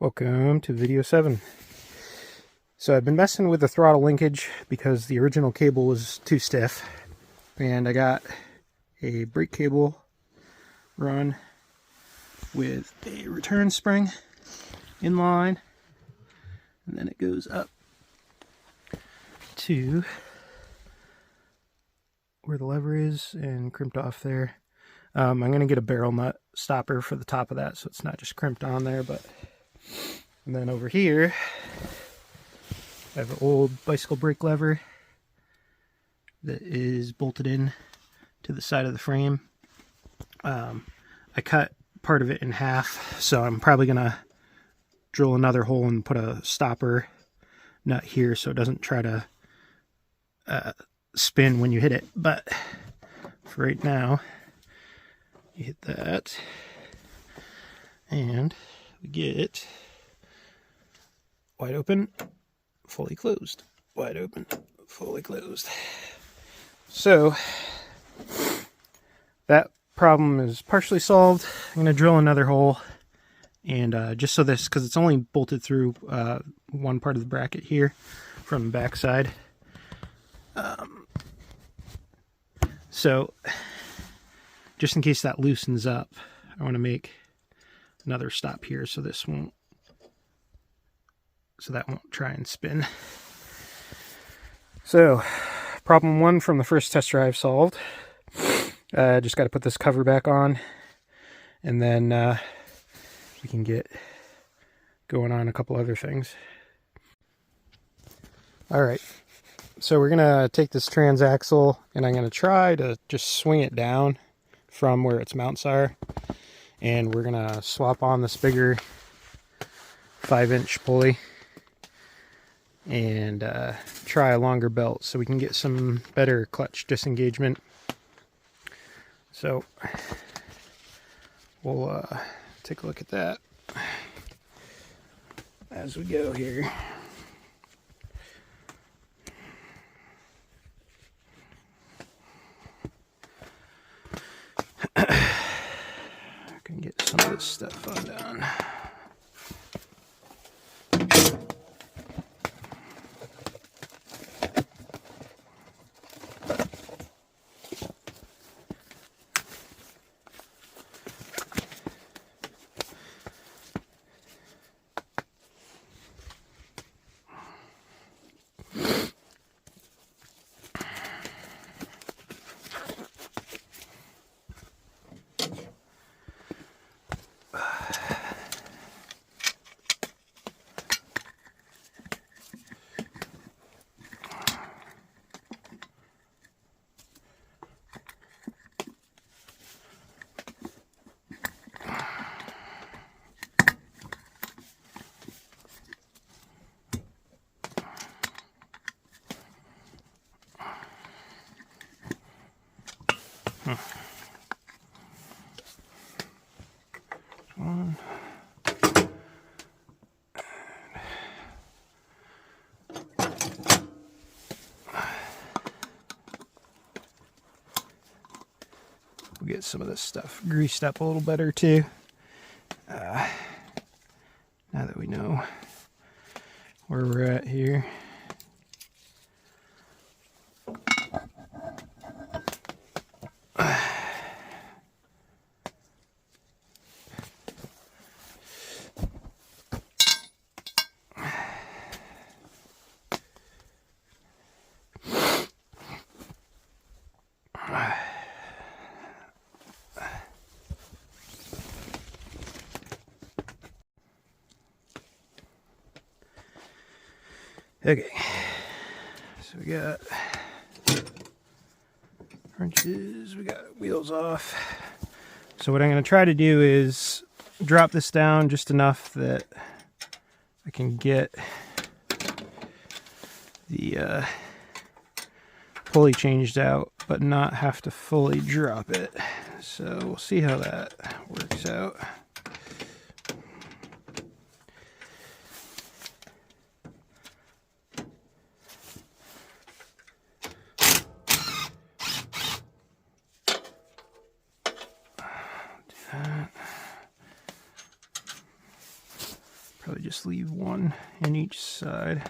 Welcome to video 7. So I've been messing with the throttle linkage because the original cable was too stiff, and I got a brake cable run with a return spring in line, and then it goes up to where the lever is and crimped off there. I'm going to get a barrel nut stopper for the top of that so it's not just crimped on there. And then over here I have an old bicycle brake lever that is bolted in to the side of the frame. I cut part of it in half, so I'm probably going to drill another hole and put a stopper nut here so it doesn't try to spin when you hit it. But for right now, you hit that and we get wide open, fully closed, wide open, fully closed. So that problem is partially solved. I'm going to drill another hole, and just so this, because it's only bolted through one part of the bracket here from the back side. So just in case that loosens up, I want to make another stop here so this won't, so that won't try and spin. So problem 1 from the first test drive solved. Just got to put this cover back on, and then we can get going on a couple other things. Alright, so we're going to take this transaxle and I'm going to try to just swing it down from where its mounts are, and we're going to swap on this bigger 5-inch pulley and try a longer belt so we can get some better clutch disengagement. So we'll take a look at that as we go here. I can get some of this stuff undone. One. We'll get some of this stuff greased up a little better too. Now that we know where we're at here. Okay, so we got wrenches, we got wheels off. So what I'm going to try to do is drop this down just enough that I can get the pulley changed out, but not have to fully drop it. So we'll see how that works out. Probably just leave one in each side.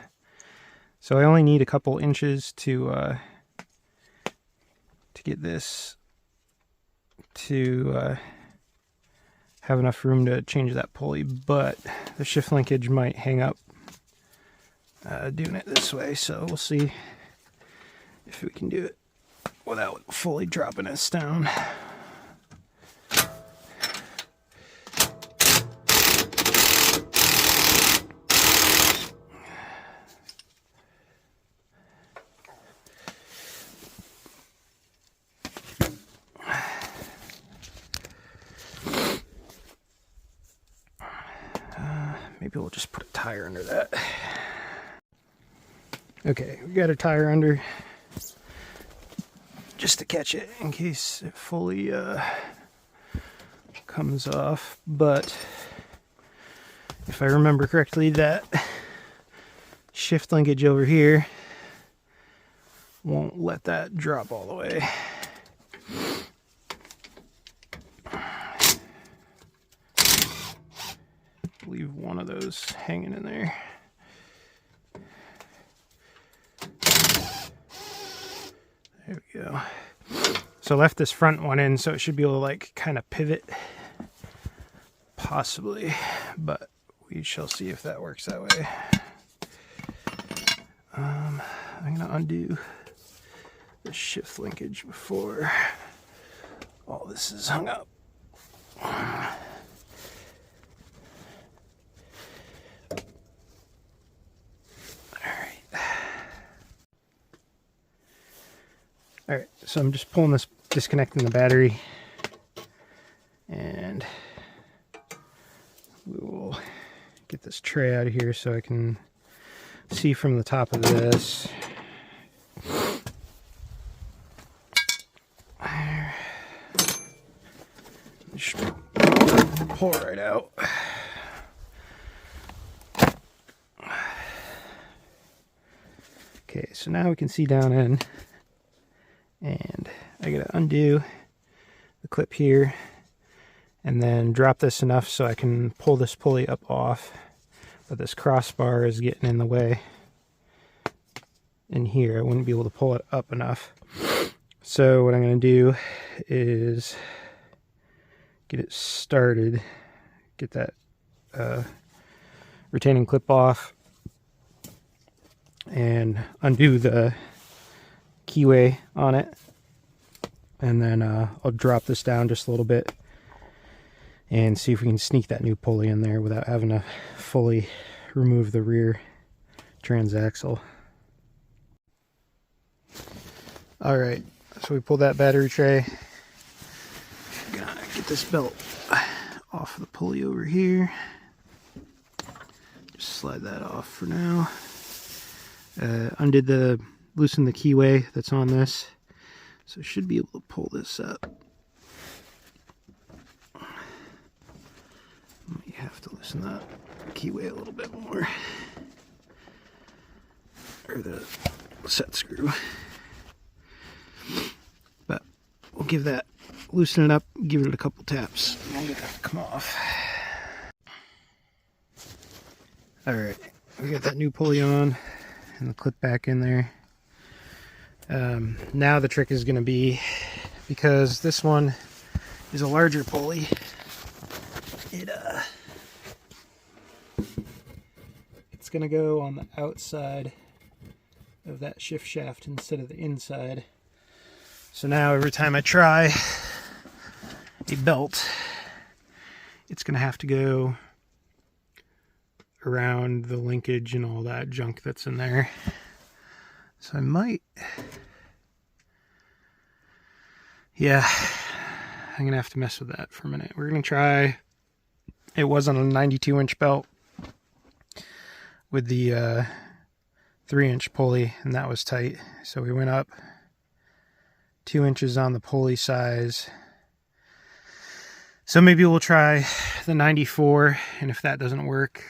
So I only need a couple inches to get this to have enough room to change that pulley, but the shift linkage might hang up doing it this way, so we'll see if we can do it without fully dropping us down. Maybe we'll just put a tire under that. Okay, we got a tire under just to catch it in case it fully comes off. But if I remember correctly, that shift linkage over here won't let that drop all the way. Leave one of those hanging in there. There we go. So I left this front one in, so it should be able to like kind of pivot, possibly, but we shall see if that works that way. I'm gonna undo the shift linkage before all this is hung up. Alright, so I'm just pulling this, disconnecting the battery, and we will get this tray out of here so I can see from the top of this. Just pull it right out. Okay, so now we can see down in. And I gotta undo the clip here and then drop this enough so I can pull this pulley up off, but this crossbar is getting in the way in here. I wouldn't be able to pull it up enough. So what I'm gonna do is get it started, get that retaining clip off, and undo the keyway on it, and then I'll drop this down just a little bit and see if we can sneak that new pulley in there without having to fully remove the rear transaxle. Alright, so we pulled that battery tray. Gonna get this belt off of the pulley over here. Just slide that off for now. Loosen the keyway that's on this, so I should be able to pull this up. You have to loosen that keyway a little bit more, or the set screw. But we'll give that, loosen it up, give it a couple taps, and get that to come off. Alright, we got that new pulley on and the clip back in there. Now the trick is going to be, because this one is a larger pulley, it's going to go on the outside of that shift shaft instead of the inside. So now every time I try a belt, it's going to have to go around the linkage and all that junk that's in there. So I might, yeah, I'm going to have to mess with that for a minute. We're going to try, it was on a 92-inch belt with the 3-inch pulley, and that was tight. So we went up 2 inches on the pulley size. So maybe we'll try the 94, and if that doesn't work,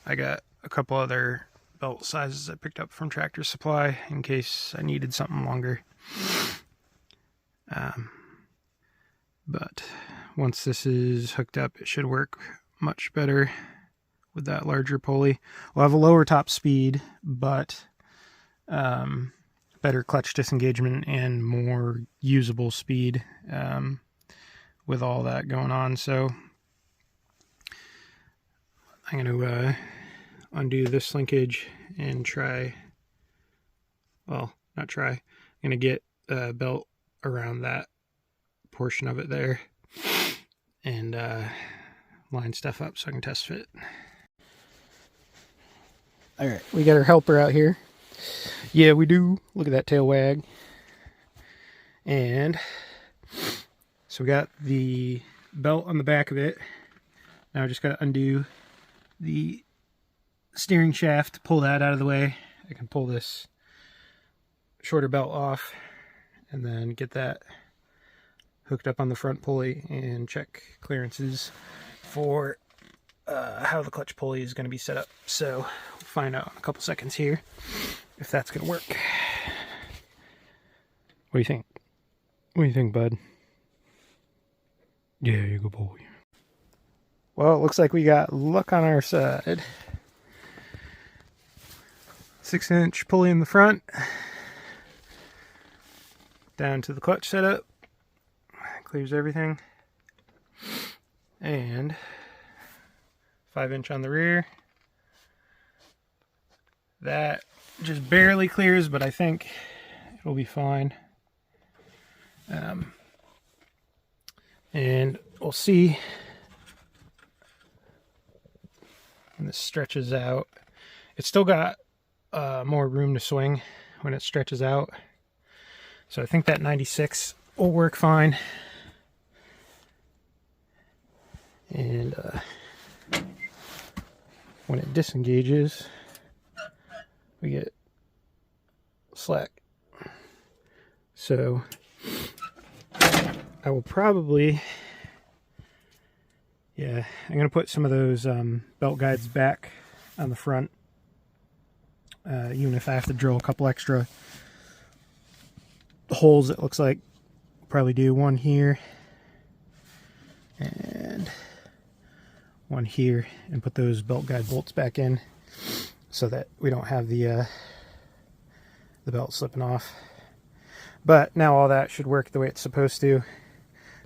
I got a couple other belt sizes I picked up from Tractor Supply in case I needed something longer. But once this is hooked up, it should work much better with that larger pulley. We'll have a lower top speed, but better clutch disengagement and more usable speed with all that going on. So I'm going to undo this linkage and try, well, not try, I'm going to get a belt around that portion of it there and line stuff up so I can test fit. All right, we got our helper out here. Yeah, we do. Look at that tail wag. And so we got the belt on the back of it. Now I just got to undo the steering shaft, pull that out of the way. I can pull this shorter belt off and then get that hooked up on the front pulley and check clearances for how the clutch pulley is going to be set up. So we'll find out in a couple seconds here if that's going to work. What do you think? What do you think, bud? Yeah, you go boy. Well, it looks like we got luck on our side. 6-inch pulley in the front. Down to the clutch setup. Clears everything. And 5-inch on the rear. That just barely clears, but I think it'll be fine. And we'll see when this stretches out. It's still got more room to swing when it stretches out. So I think that 96 will work fine. And when it disengages, we get slack. So I will probably, yeah, I'm going to put some of those belt guides back on the front. Even if I have to drill a couple extra holes, it looks like I'll probably do one here and one here, and put those belt guide bolts back in so that we don't have the belt slipping off. But now all that should work the way it's supposed to.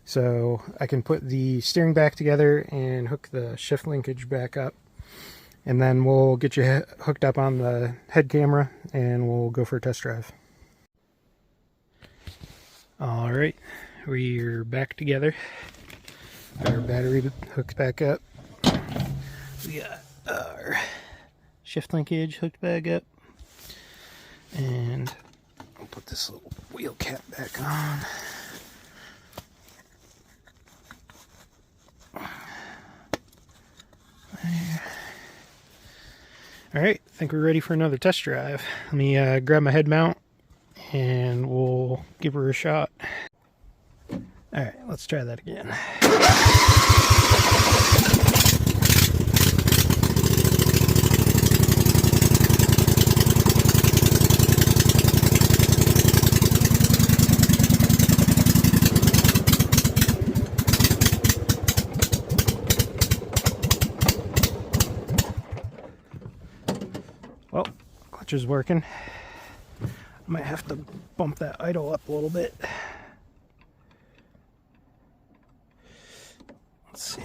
So I can put the steering back together and hook the shift linkage back up. And then we'll get you hooked up on the head camera and we'll go for a test drive. All right, we're back together. Got our battery hooked back up. We got our shift linkage hooked back up. And I'll put this little wheel cap back on. There. Alright, I think we're ready for another test drive. Let me grab my head mount and we'll give her a shot. Alright, let's try that again. Well, clutch is working. I might have to bump that idle up a little bit. Let's see.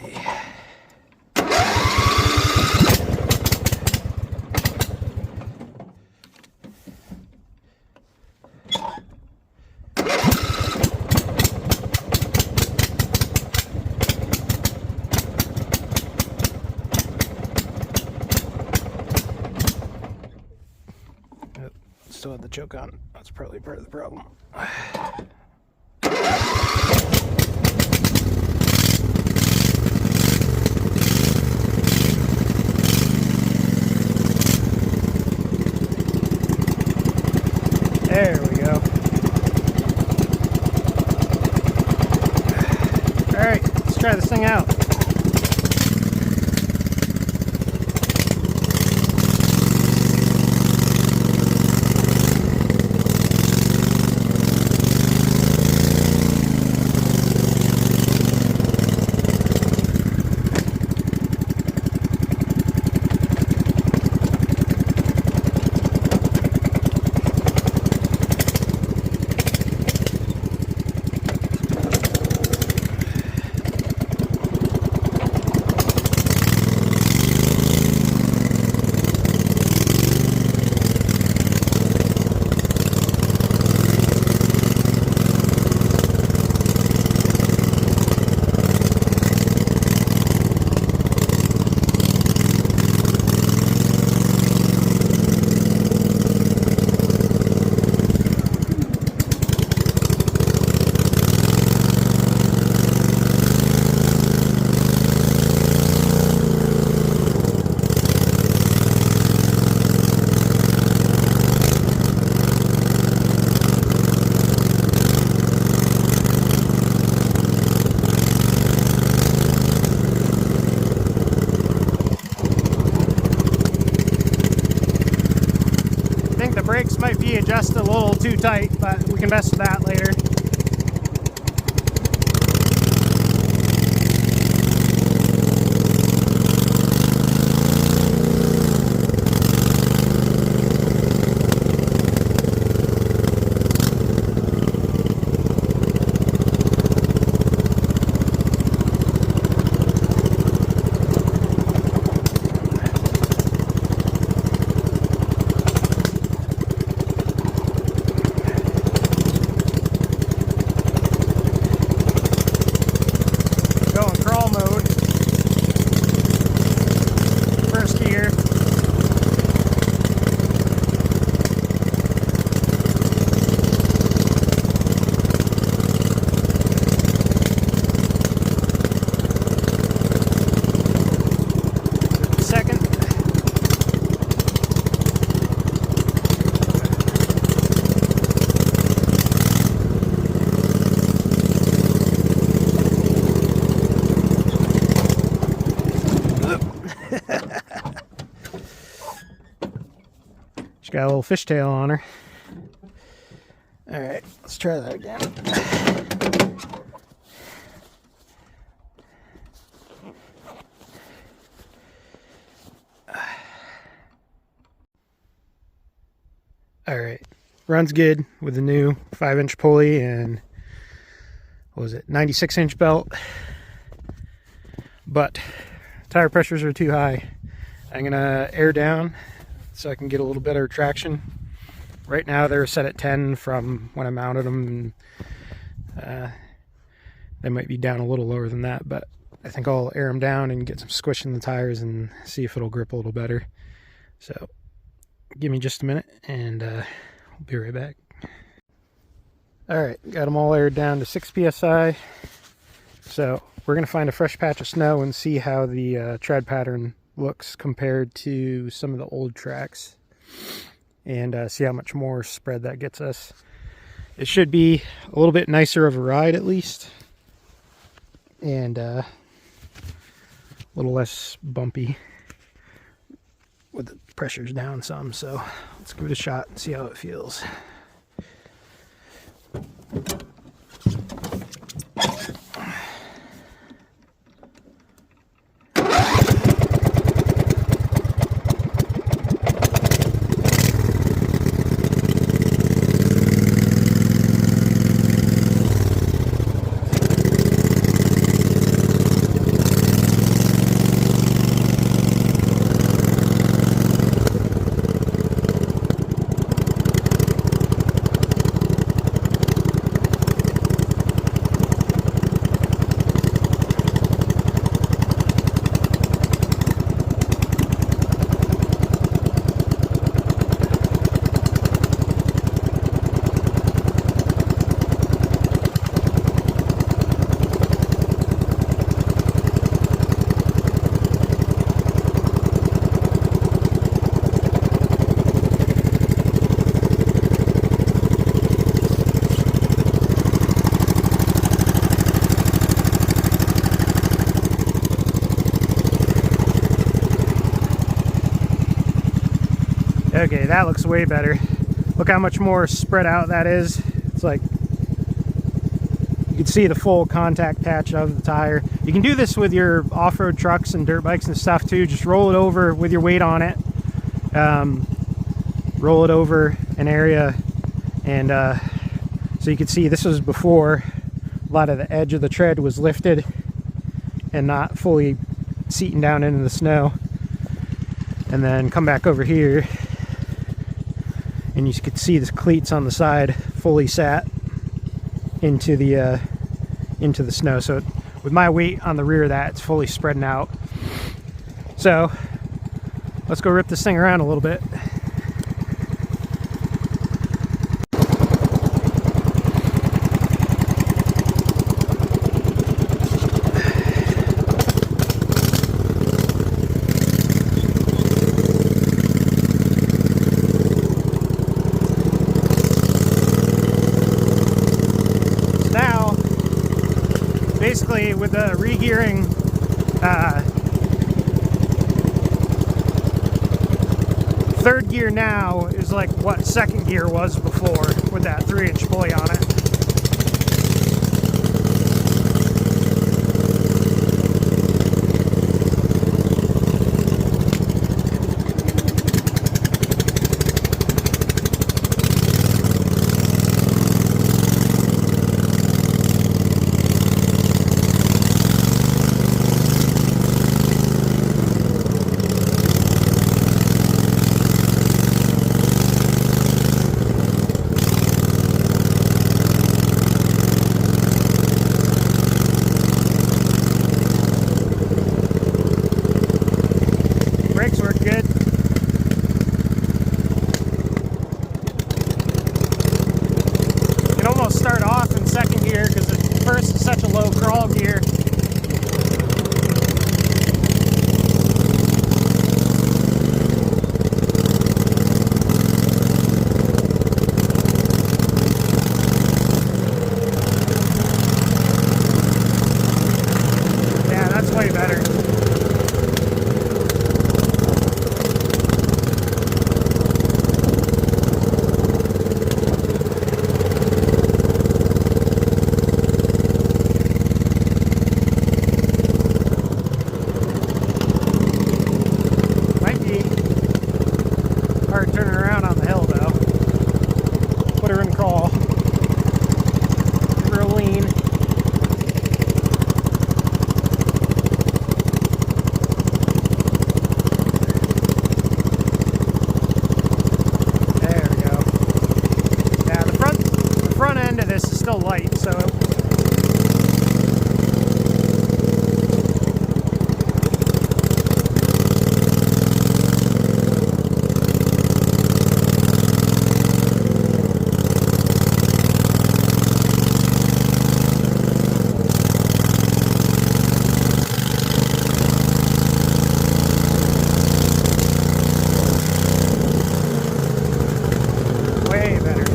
Still have the choke on. That's probably part of the problem. There we go. Alright, let's try this thing out. brakes might be adjusted a little too tight, but we can mess with that later. She got a little fishtail on her. All right, let's try that again. All right, runs good with the new 5-inch pulley and what was it, 96-inch belt. But tire pressures are too high. I'm gonna air down so I can get a little better traction. Right now they're set at 10 from when I mounted them. They might be down a little lower than that, but I think I'll air them down and get some squish in the tires and see if it'll grip a little better. So give me just a minute and we'll be right back. All right, got them all aired down to 6 psi. So we're gonna find a fresh patch of snow and see how the tread pattern looks compared to some of the old tracks, and see how much more spread that gets us. It should be a little bit nicer of a ride at least, and a little less bumpy with the pressures down some. So let's give it a shot and see how it feels. Okay, that looks way better. Look how much more spread out that is. It's like you can see the full contact patch of the tire. You can do this with your off-road trucks and dirt bikes and stuff too. Just roll it over with your weight on it. Roll it over an area, and so you can see this was before a lot of the edge of the tread was lifted and not fully seating down into the snow. And then come back over here, and you could see the cleats on the side fully sat into the snow. So with my weight on the rear of that, it's fully spreading out. So let's go rip this thing around a little bit. Basically, with the regearing, third gear now is like what second gear was before with that 3-inch pulley on it. Brakes work good. You can almost start off in second gear because the first is such a low crawl gear. Yeah, that's way better. Hard turning around on the hill though. Put her in crawl. Give her a lean. There we go. Yeah, the front end of this is still light, so way better.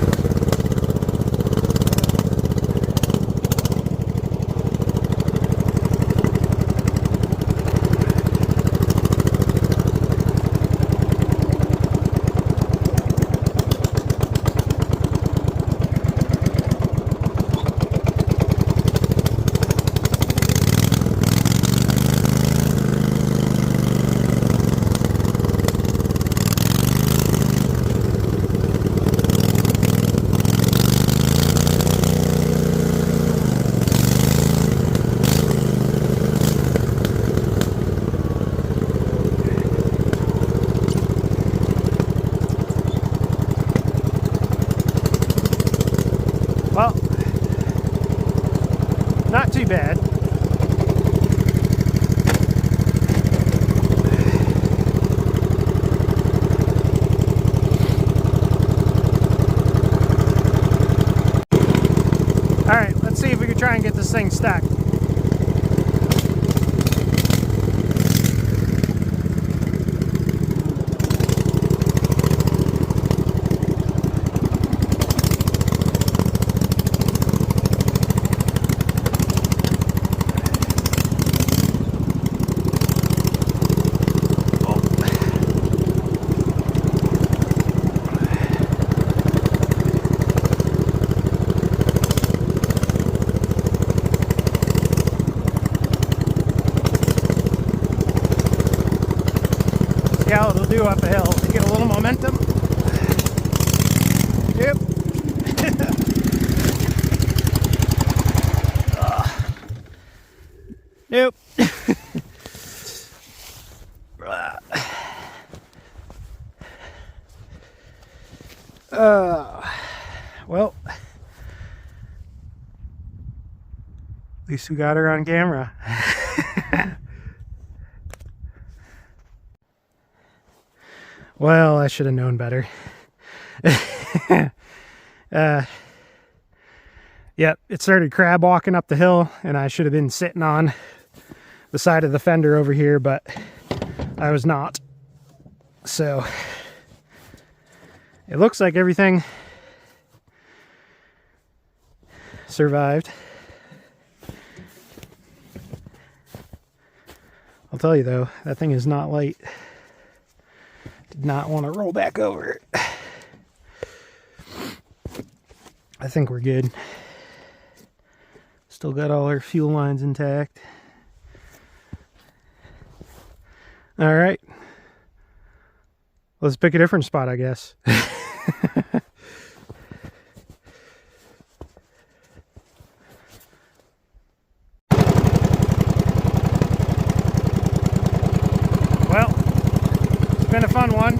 Well, not too bad. All right, let's see if we can try and get this thing stuck. See how it'll do up a hill. You get a little momentum. Yep. Nope. Well, at least we got her on camera. Well, I should have known better. Yep, it started crab walking up the hill, and I should have been sitting on the side of the fender over here, but I was not. So it looks like everything survived. I'll tell you though, that thing is not light. Did not want to roll back over it. I think we're good. Still got all our fuel lines intact. All right. Let's pick a different spot, I guess. Well, it's been a fun one.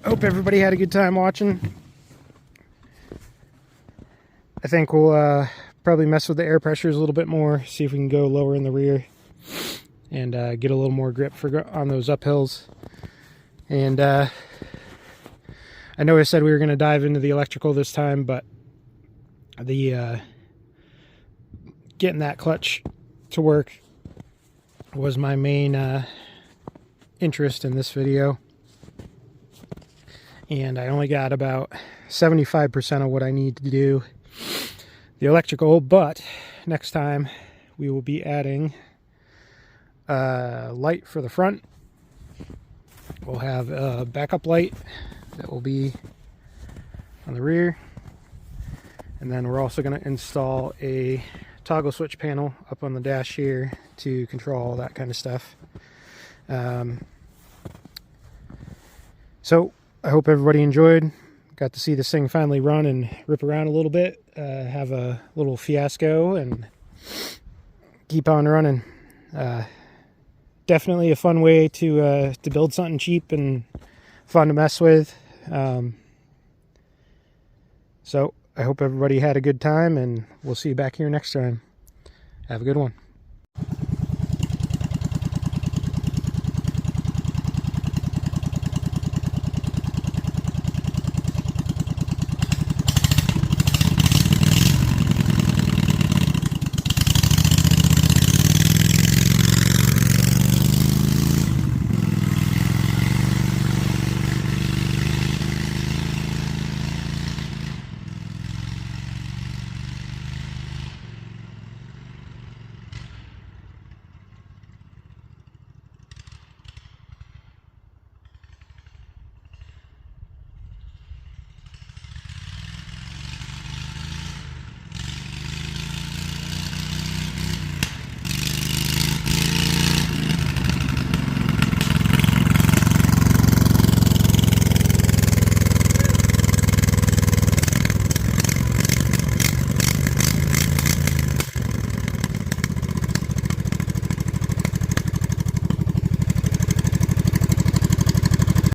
Hope everybody had a good time watching. I think we'll probably mess with the air pressures a little bit more, see if we can go lower in the rear and get a little more grip on those uphills. And I know I said we were going to dive into the electrical this time, but the getting that clutch to work was my main interest in this video. And I only got about 75% of what I need to do the electrical, but next time we will be adding a light for the front. We'll have a backup light that will be on the rear, and then we're also going to install a toggle switch panel up on the dash here to control all that kind of stuff. So I hope everybody enjoyed. Got to see this thing finally run and rip around a little bit, have a little fiasco, and keep on running. Definitely a fun way to build something cheap and fun to mess with. So I hope everybody had a good time, and we'll see you back here next time. Have a good one.